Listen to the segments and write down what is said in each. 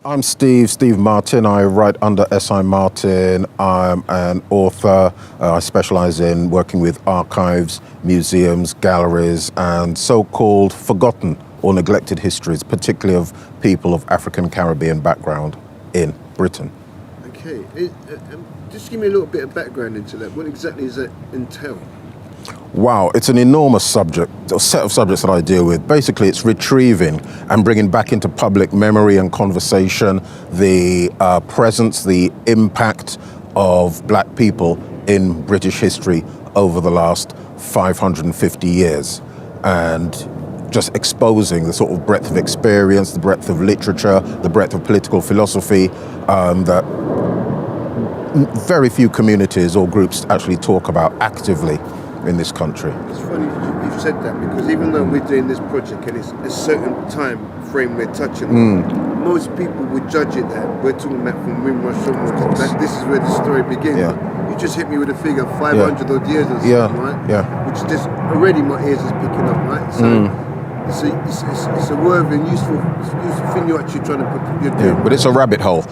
I'm Steve Martin. I write under S.I. Martin. I'm an author. I specialize in working with archives, museums, galleries, and so-called forgotten or neglected histories, particularly of people of African Caribbean background in Britain. Okay, just give me a little bit of background into that. What exactly does that entail? Wow, it's an enormous subject, a set of subjects that I deal with. Basically, it's retrieving and bringing back into public memory and conversation the presence, the impact of black people in British history over the last 550 years. And just exposing the sort of breadth of experience, the breadth of literature, the breadth of political philosophy that very few communities or groups actually talk about actively in this country. It's funny you've said that, because even though we're doing this project and it's a certain time frame we're touching on, most people would judge it that we're talking about from Windrush onwards, that this is where the story begins. Yeah. You just hit me with a figure 500 odd years or something, right? Yeah. Which just already my ears is picking up, right? So it's a worthy and useful thing you're actually trying to put. You're doing. Yeah, but it's a rabbit hole.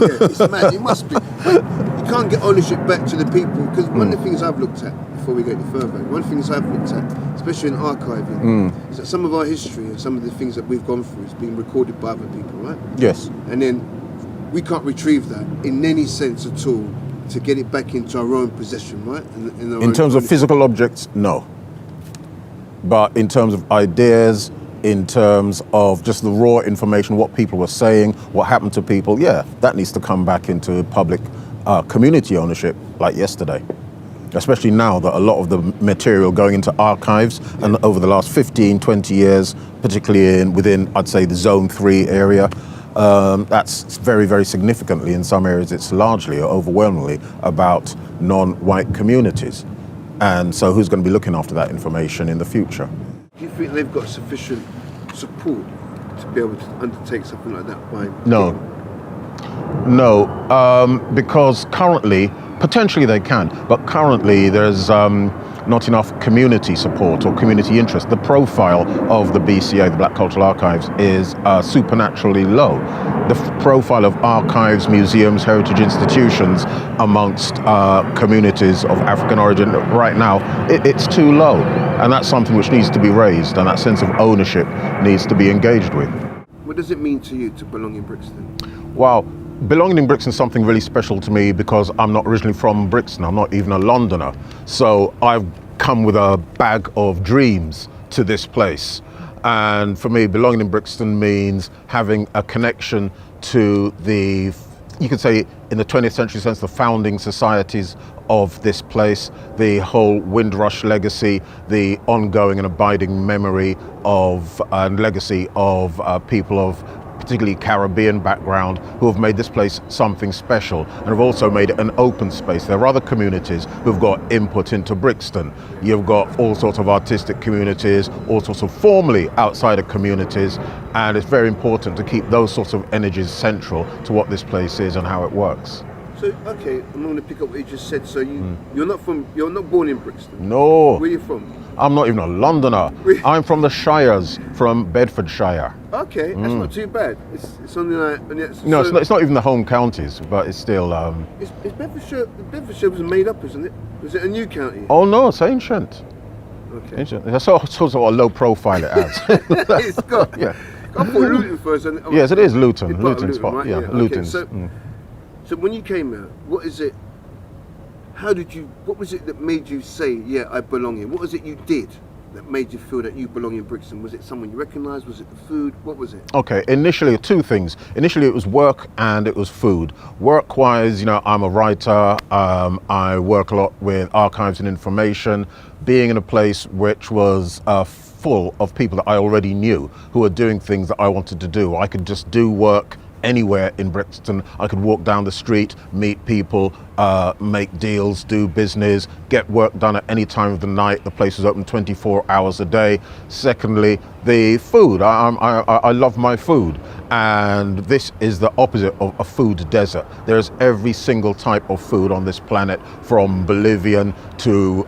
Yeah, it's mad. It must be. You can't get ownership back to the people, because one of the things I've looked at, before we go any further, one of the things I've looked at, especially in archiving, is that some of our history and some of the things that we've gone through is being recorded by other people, right? Yes. And then we can't retrieve that in any sense at all to get it back into our own possession, right? In terms of physical objects, no. But in terms of ideas, in terms of just the raw information, what people were saying, what happened to people, yeah, that needs to come back into public community ownership like yesterday. Especially now that a lot of the material going into archives, and over the last 15, 20 years, particularly within, I'd say, the Zone 3 area, that's very, very significantly, in some areas, it's largely or overwhelmingly about non-white communities. And so who's going to be looking after that information in the future? Do you think they've got sufficient support to be able to undertake something like that by... No, because currently, potentially they can, but currently there's not enough community support or community interest. The profile of the BCA, the Black Cultural Archives, is supernaturally low. The profile of archives, museums, heritage institutions amongst communities of African origin right now, it's too low. And that's something which needs to be raised, and that sense of ownership needs to be engaged with. What does it mean to you to belong in Brixton? Well, belonging in Brixton is something really special to me because I'm not originally from Brixton. I'm not even a Londoner. So I've come with a bag of dreams to this place. And for me, belonging in Brixton means having a connection to the, you could say in the 20th century sense, the founding societies of this place, the whole Windrush legacy, the ongoing and abiding memory of and legacy of people of particularly Caribbean background, who have made this place something special and have also made it an open space. There are other communities who've got input into Brixton. You've got all sorts of artistic communities, all sorts of formally outsider communities, and it's very important to keep those sorts of energies central to what this place is and how it works. So, okay, I'm going to pick up what you just said. So you're not born in Brixton? No. Where are you from? I'm not even a Londoner. I'm from the Shires, from Bedfordshire. Okay, that's not too bad. It's only like... No, it's not even the home counties, but it's still... It's Bedfordshire was made up, isn't it? Was it a new county? Oh no, it's ancient. Okay. Ancient. That's sort of a low profile it has. It's got... Yeah. I thought Luton first. Yes, it is Luton. Luton spot. Right? Yeah, Okay, Luton's. So when you came out, what was it that made you say, yeah, I belong here? What was it you did that made you feel that you belong in Brixton? Was it someone you recognised? Was it the food? What was it? Okay, initially two things. Initially it was work and it was food. Work-wise, I'm a writer. I work a lot with archives and information. Being in a place which was full of people that I already knew who were doing things that I wanted to do. I could just do work anywhere in Brixton. I could walk down the street, meet people, make deals, do business, get work done at any time of the night. The place is open 24 hours a day. Secondly, the food. I love my food. And this is the opposite of a food desert. There's every single type of food on this planet, from Bolivian to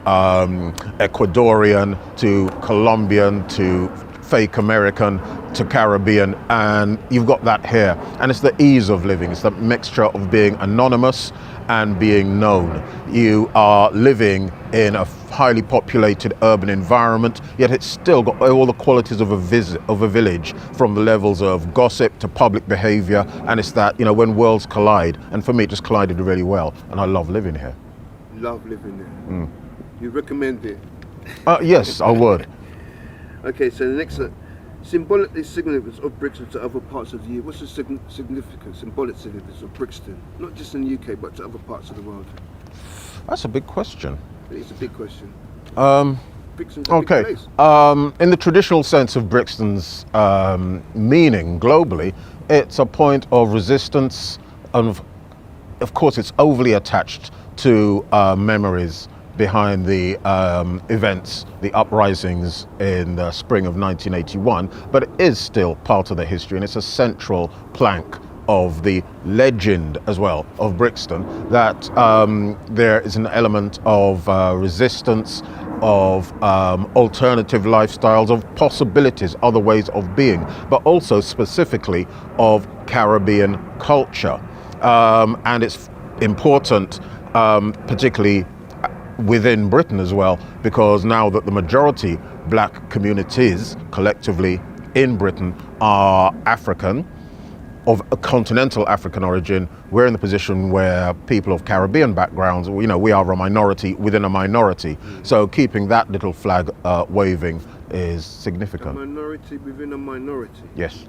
Ecuadorian to Colombian to fake American to Caribbean, and you've got that here. And it's the ease of living. It's the mixture of being anonymous and being known. You are living in a highly populated urban environment, yet it's still got all the qualities of a village, from the levels of gossip to public behavior. And it's that, you know, when worlds collide, and for me it just collided really well, and I love living here. Love living there. You recommend it? Yes, I would. Okay, so the next symbolically significance of Brixton to other parts of the UK. What's the significance, symbolic significance of Brixton, not just in the UK but to other parts of the world? That's a big question. It's a big question. Brixton's a Okay. big place. In the traditional sense of Brixton's meaning globally, it's a point of resistance, and of course it's overly attached to memories behind the events, the uprisings in the spring of 1981, but it is still part of the history, and it's a central plank of the legend as well of Brixton, that there is an element of resistance, of alternative lifestyles, of possibilities, other ways of being, but also specifically of Caribbean culture. And it's important, particularly within Britain as well, because now that the majority black communities collectively in Britain are African, of a continental African origin, we're in the position where people of Caribbean backgrounds, you know, we are a minority within a minority. So keeping that little flag waving is significant. A minority within a minority? Yes.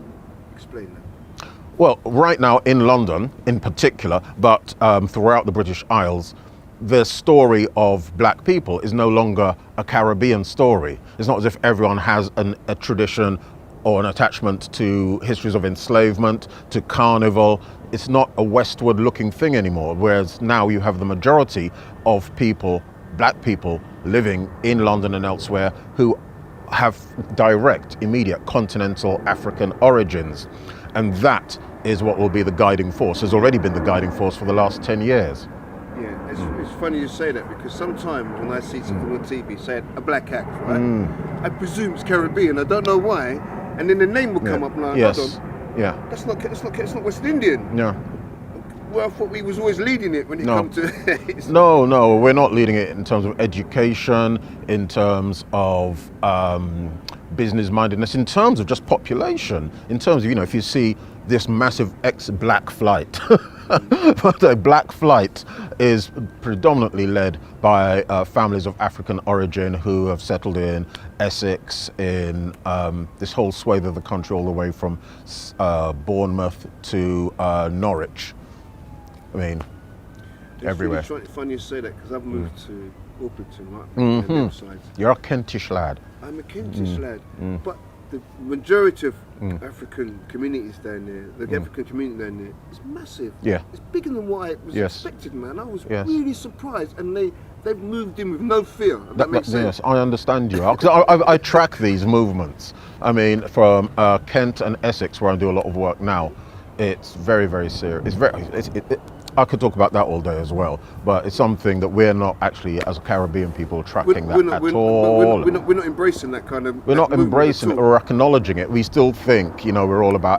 Explain that. Well, right now in London in particular, but throughout the British Isles, the story of black people is no longer a Caribbean story. It's not as if everyone has a tradition or an attachment to histories of enslavement, to carnival. It's not a westward looking thing anymore, whereas now you have the majority of people, black people, living in London and elsewhere who have direct, immediate continental African origins. And that is what will be the guiding force, has already been the guiding force for the last 10 years. Yeah, it's funny you say that, because sometimes when I see something on TV saying a black act, right, I presume it's Caribbean. I don't know why, and then the name will come up and I'm like, hold on, that's not West Indian. Yeah. Well, I thought we was always leading it when it comes to. No, we're not leading it in terms of education, in terms of business mindedness, in terms of just population, in terms of, you know, if you see this massive ex-black flight. But a black flight is predominantly led by families of African origin who have settled in Essex, in this whole swathe of the country, all the way from Bournemouth to Norwich. I mean, It's everywhere. Really funny you say that, because I've moved to Orpington, right? You're a Kentish lad. I'm a Kentish lad, but the majority of African communities down there, the African community down there, is massive. Yeah. It's bigger than what I was expected, man. I was Yes. really surprised, and they've moved in with no fear. That makes sense. Yes, I understand you. 'Cause I track these movements. I mean, from Kent and Essex, where I do a lot of work now, it's very, very serious. I could talk about that all day as well, but it's something that we're not actually, as Caribbean people, tracking at all. We're not embracing that kind of. We're not embracing it or acknowledging it. We still think, you know,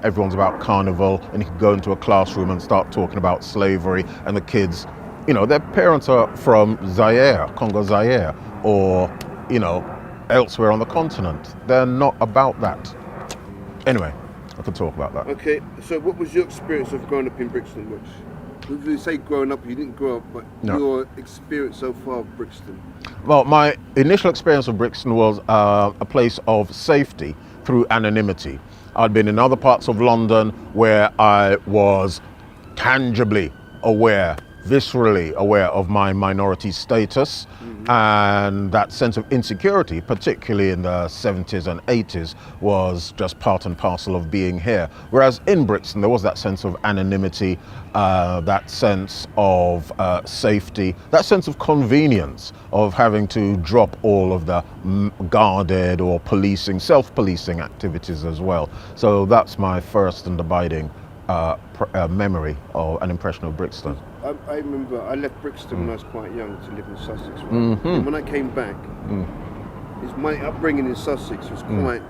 everyone's about carnival, and you can go into a classroom and start talking about slavery, and the kids, you know, their parents are from Zaire, Congo Zaire, or, you know, elsewhere on the continent. They're not about that. Anyway, I could talk about that. Okay, so what was your experience of growing up in Brixton? Would you say growing up, you didn't grow up, but your experience so far of Brixton? Well, my initial experience of Brixton was a place of safety through anonymity. I'd been in other parts of London where I was tangibly aware, viscerally aware of my minority status, and that sense of insecurity, particularly in the 70s and 80s, was just part and parcel of being here. Whereas in Brixton, there was that sense of anonymity, that sense of safety, that sense of convenience of having to drop all of the guarded or policing, self-policing activities as well. So that's my first and abiding memory or an impression of Brixton. I remember I left Brixton when I was quite young to live in Sussex. Right? And when I came back, my upbringing in Sussex was quite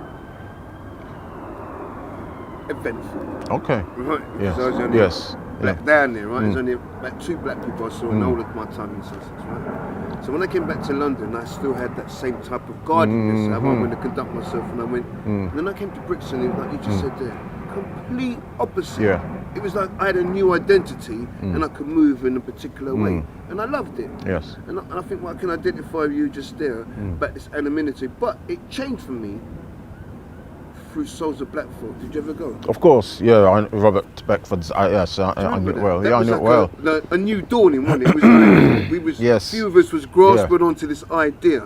events. Okay. Right? Yes. I was the only Yes. black Yeah. down there, right? There's only about 2 black people I saw in all of my time in Sussex, right? So when I came back to London, I still had that same type of guardedness, how I'm going to conduct myself, and I went. And then I came to Brixton, and like you just said there, complete opposite. Yeah. It was like I had a new identity, and I could move in a particular way, and I loved it. Yes. And I think what I can identify with you just there, about this anonymity, but it changed for me through Souls of Black Folk. Did you ever go? Of course, yeah. Robert Beckford's. Yes, I knew it well. That Yeah, I was knew it like well. a new dawning, wasn't it? It was like we was, Yes. few of us was grasping onto this idea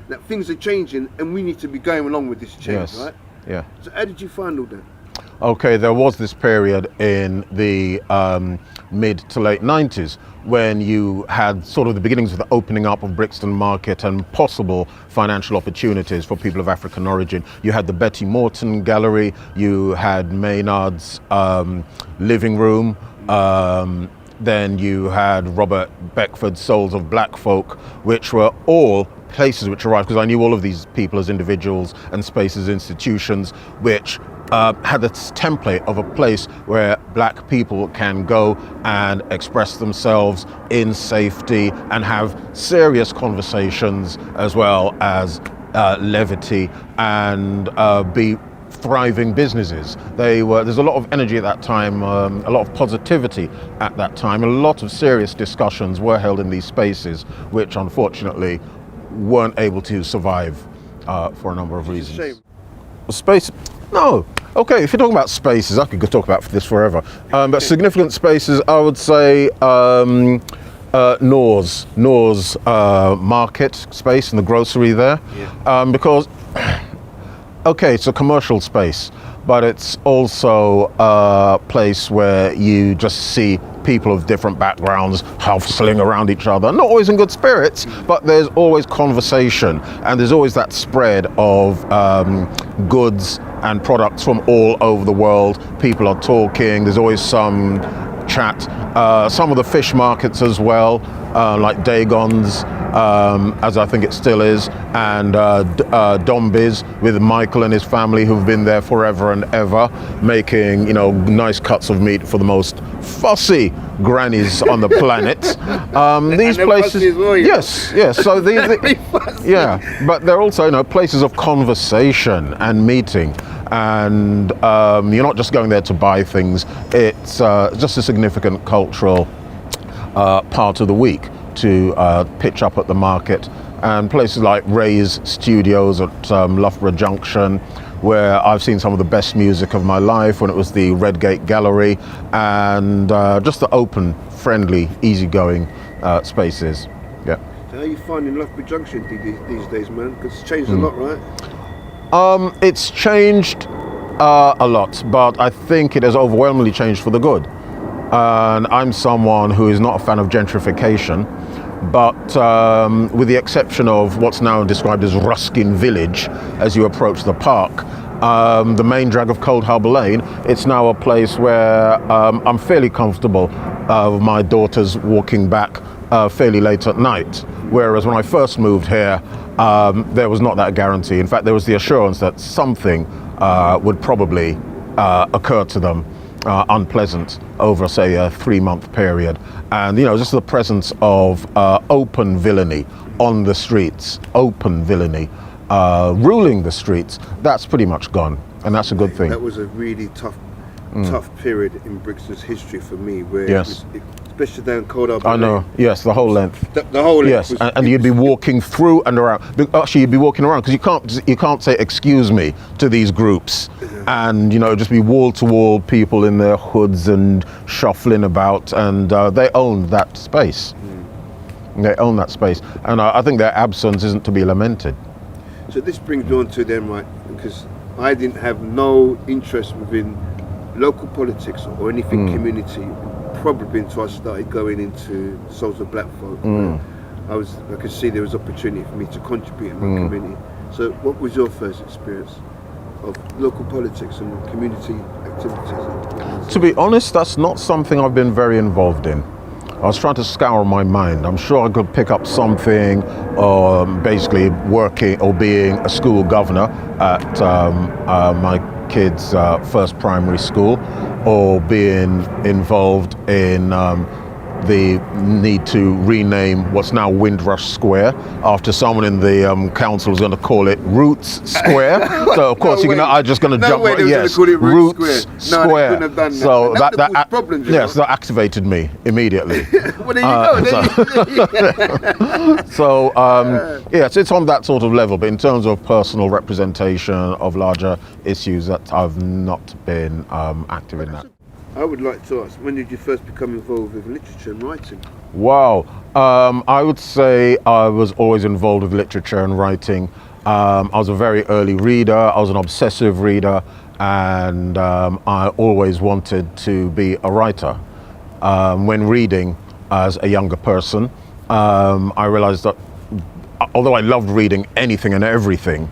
that things are changing and we need to be going along with this change, Yes. right? Yeah. So how did you find all that? Okay, there was this period in the mid to late 90s when you had sort of the beginnings of the opening up of Brixton Market and possible financial opportunities for people of African origin. You had the Betty Morton Gallery, you had Maynard's living room, then you had Robert Beckford's Souls of Black Folk, which were all places which arrived, because I knew all of these people as individuals and spaces, institutions, which had this template of a place where black people can go and express themselves in safety and have serious conversations as well as levity and be thriving businesses. There's a lot of energy at that time, a lot of positivity at that time. A lot of serious discussions were held in these spaces, which unfortunately weren't able to survive for a number of reasons. Shame. Space? No. Okay, if you're talking about spaces, I could go talk about this forever. But significant spaces, I would say Nor's market space and the grocery there, because okay, it's a commercial space, but it's also a place where you just see people of different backgrounds hustling around each other, not always in good spirits, but there's always conversation and there's always that spread of goods and products from all over the world. People are talking, there's always some chat. Some of the fish markets as well, like Dagon's, as I think it still is, and Dombi's with Michael and his family who've been there forever and ever, making, you know, nice cuts of meat for the most fussy grannies on the planet. These places, yes. So yeah, but they're also, you know, places of conversation and meeting. And you're not just going there to buy things, it's just a significant cultural part of the week to pitch up at the market. And places like Ray's Studios at Loughborough Junction, where I've seen some of the best music of my life when it was the Redgate Gallery, and just the open, friendly, easygoing spaces. Yeah. So how are you finding Loughborough Junction these days, man? Because it's changed a lot, right? It's changed a lot, but I think it has overwhelmingly changed for the good. And I'm someone who is not a fan of gentrification, but with the exception of what's now described as Ruskin Village, as you approach the park, the main drag of Coldharbour Lane, it's now a place where I'm fairly comfortable with my daughters walking back fairly late at night. Whereas when I first moved here, there was not that guarantee. In fact, there was the assurance that something would probably occur to them unpleasant over, say, a 3-month period. And, you know, just the presence of open villainy on the streets, open villainy ruling the streets, that's pretty much gone. And that's a good thing. That was a really tough period in Brixton's history for me, where Yes. especially down Coldharbour. I know, yes, the whole length. The whole length. Yes, and you'd be walking through and around. Actually, you'd be walking around because you can't say "excuse me" to these groups, and you know, just be wall to wall people in their hoods and shuffling about, and they own that space. They own that space, and I think their absence isn't to be lamented. So this brings me on to them, right? Because I didn't have no interest within local politics or anything community, probably until I started going into Souls of Black Folk. I could see there was opportunity for me to contribute in my community. So what was your first experience of local politics and community activities? To be honest, that's not something I've been very involved in. I was trying to scour my mind. I'm sure I could pick up something, basically working or being a school governor at my kids' first primary school, or being involved in the need to rename what's now Windrush Square after someone in the council was going to call it Roots Square. So of course I'm just going to jump right. Yes, call it Roots Square. No, they couldn't have done that. So that problems. Yes, that activated me immediately. Well, there you go. So yes, it's on that sort of level. But in terms of personal representation of larger issues, that I've not been active in that. I would like to ask, when did you first become involved with literature and writing? Wow. I would say I was always involved with literature and writing. I was a very early reader. I was an obsessive reader, and I always wanted to be a writer. When reading as a younger person, I realized that although I loved reading anything and everything,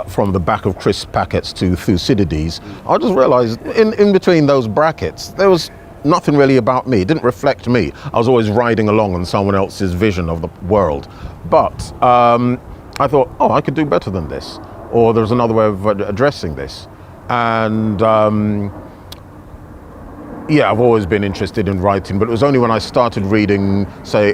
from the back of crisp packets to Thucydides, I just realized in between those brackets, there was nothing really about me. It didn't reflect me. I was always riding along on someone else's vision of the world. But I thought, oh, I could do better than this. Or there's another way of addressing this. And yeah, I've always been interested in writing, but it was only when I started reading, say,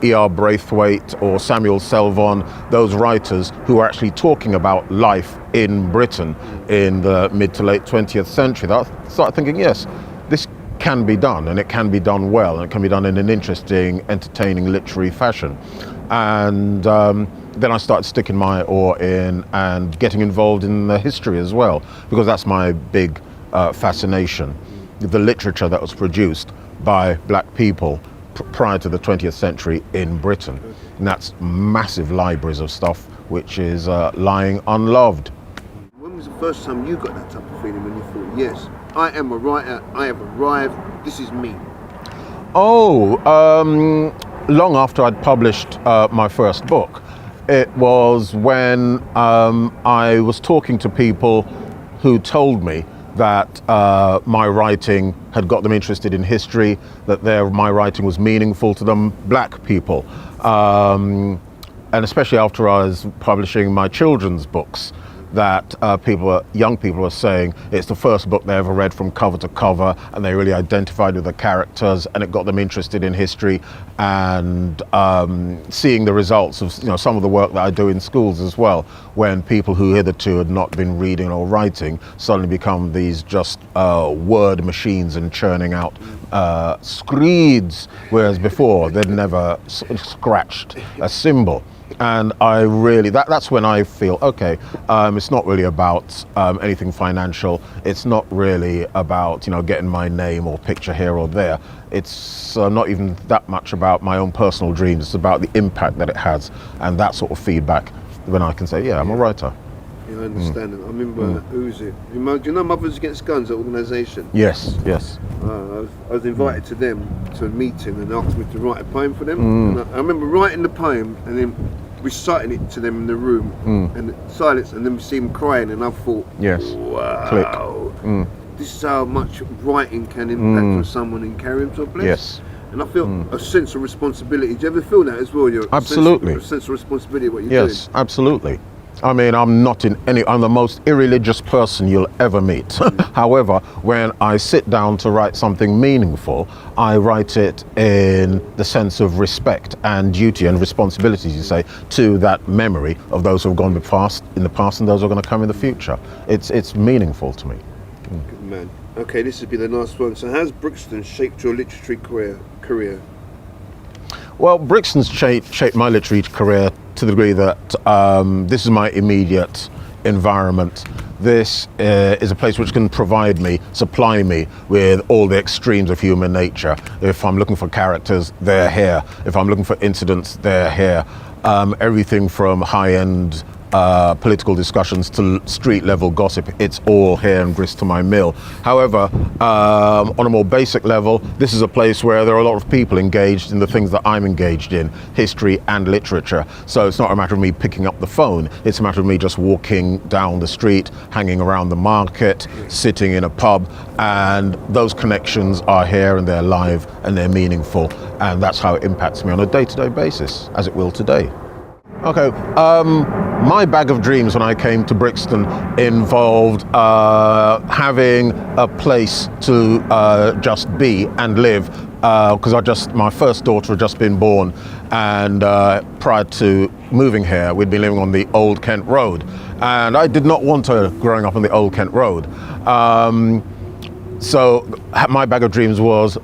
E.R. Braithwaite or Samuel Selvon, those writers who were actually talking about life in Britain in the mid to late 20th century, that I started thinking, yes, this can be done, and it can be done well, and it can be done in an interesting, entertaining, literary fashion. And then I started sticking my oar in and getting involved in the history as well, because that's my big fascination. The literature that was produced by black people prior to the 20th century in Britain. And that's massive libraries of stuff which is lying unloved. When was the first time you got that type of feeling when you thought, yes, I am a writer, I have arrived, this is me? Oh, long after I'd published my first book. It was when I was talking to people who told me that my writing had got them interested in history, that my writing was meaningful to them, black people. And especially after I was publishing my children's books, that young people were saying it's the first book they ever read from cover to cover, and they really identified with the characters, and it got them interested in history, and seeing the results of some of the work that I do in schools as well, when people who hitherto had not been reading or writing suddenly become these just word machines and churning out screeds, whereas before they'd never scratched a symbol. And I really, that's when I feel, okay, it's not really about anything financial. It's not really about, getting my name or picture here or there. It's not even that much about my own personal dreams. It's about the impact that it has, and that sort of feedback when I can say, yeah, I'm a writer. Yeah, I understand it. I remember, who was it? Do you know Mothers Against Guns, that organisation? Yes, yes. I was invited to them to a meeting and they asked me to write a poem for them. And I remember writing the poem and then reciting it to them in the room, and silence, and then we see them crying, and I thought, yes, wow, click. This is how much writing can impact on someone and carry them to a place. Yes. And I feel a sense of responsibility. Do you ever feel that as well? Absolutely. A sense of responsibility what you're doing? Yes, absolutely. I mean, I'm the most irreligious person you'll ever meet. However, when I sit down to write something meaningful, I write it in the sense of respect and duty and responsibility, you say, to that memory of those who have gone in the past and those who are going to come in the future. It's meaningful to me. Good man. Okay, this would be the last one. So how's Brixton shaped your literary career? Well, Brixton's shaped my literary career to the degree that this is my immediate environment. This is a place which can supply me with all the extremes of human nature. If I'm looking for characters, they're here. If I'm looking for incidents, they're here. Everything from high-end political discussions to street level gossip, it's all here in grist to my mill. However, on a more basic level, this is a place where there are a lot of people engaged in the things that I'm engaged in, history and literature. So it's not a matter of me picking up the phone, it's a matter of me just walking down the street, hanging around the market, sitting in a pub, and those connections are here and they're live and they're meaningful, and that's how it impacts me on a day-to-day basis, as it will today. Okay. my bag of dreams when I came to Brixton involved having a place to just be and live, because my first daughter had just been born, and prior to moving here, we'd been living on the Old Kent Road, and I did not want her growing up on the Old Kent Road. So my bag of dreams was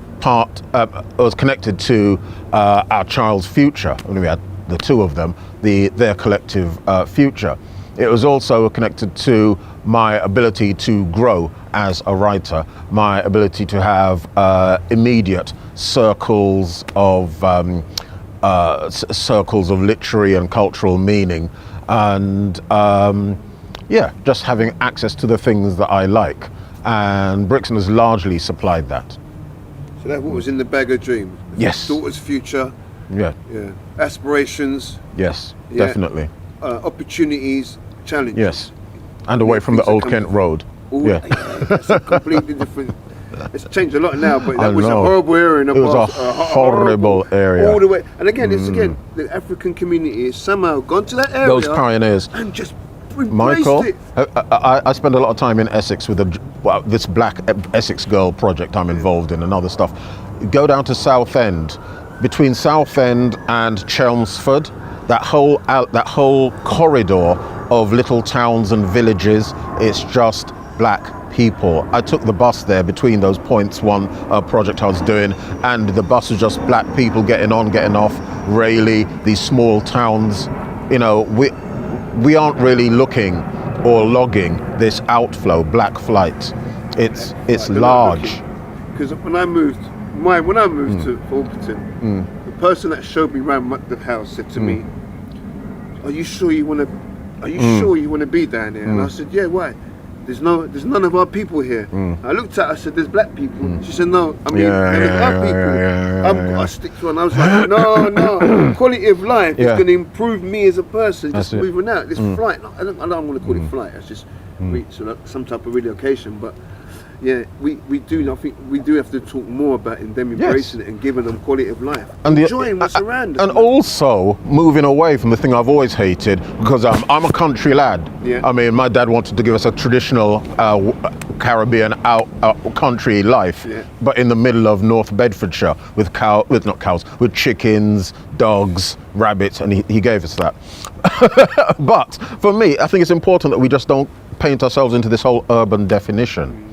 connected to our child's future. We had the two of them, their collective future. It was also connected to my ability to grow as a writer, my ability to have immediate circles of literary and cultural meaning, and just having access to the things that I like. And Brixton has largely supplied that. So that what was in the bag of dreams? Yes. Daughter's future. Yeah. Yeah. Aspirations. Yes, Yeah. Definitely. Opportunities, challenges. Yes. And away from the Old Kent Road. Yeah. That's a completely different. It's changed a lot now, but that I was a know. horrible area in the It was past. a horrible area. All the way. And again, it's the African community has somehow gone to that area. Those pioneers. And just embraced Michael, it. I spend a lot of time in Essex with this Black Essex Girl project I'm involved in and other stuff. Go down to Southend, between Southend and Chelmsford, that whole corridor of little towns and villages, it's just black people. I took the bus there between those points, one project I was doing, and the bus was just black people getting on, getting off. Rayleigh, these small towns, we aren't really looking or logging this outflow, black flight. It's large. Because when I moved to Alberton, the person that showed me around the house said to me, "Are you sure you want to be down here?" And I said, "Yeah, why? There's none of our people here." I looked at her, I said, "There's black people." She said, "No, I mean, there's black people." I stick to her, and I was like, no, quality of life is going to improve me as a person. Just moving out, this flight. I don't want to call it flight. It's just some type of relocation, but. Yeah, we do. I think we do have to talk more about them embracing it and giving them quality of life, and enjoying what's around us. And also moving away from the thing I've always hated, because I'm a country lad. Yeah. I mean, my dad wanted to give us a traditional Caribbean country life, but in the middle of North Bedfordshire with chickens, dogs, rabbits, and he gave us that. But for me, I think it's important that we just don't paint ourselves into this whole urban definition.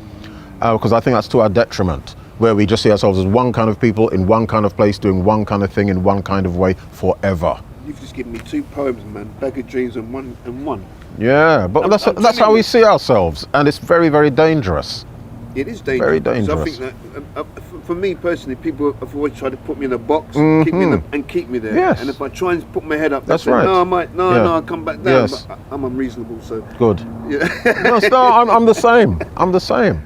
Because I think that's to our detriment, where we just see ourselves as one kind of people in one kind of place doing one kind of thing in one kind of way forever. You've just given me two poems, man. Bag of Dreams and one. Yeah, but that's how we see ourselves, and it's very, very dangerous. It is dangerous. Very dangerous. So I think that, for me personally, people have always tried to put me in a box, keep me there. Yes. And if I try and put my head up, that's say, right. No, I'll come back down. Yes. But I'm unreasonable, so. Good. Yeah. No, I'm the same. I'm the same.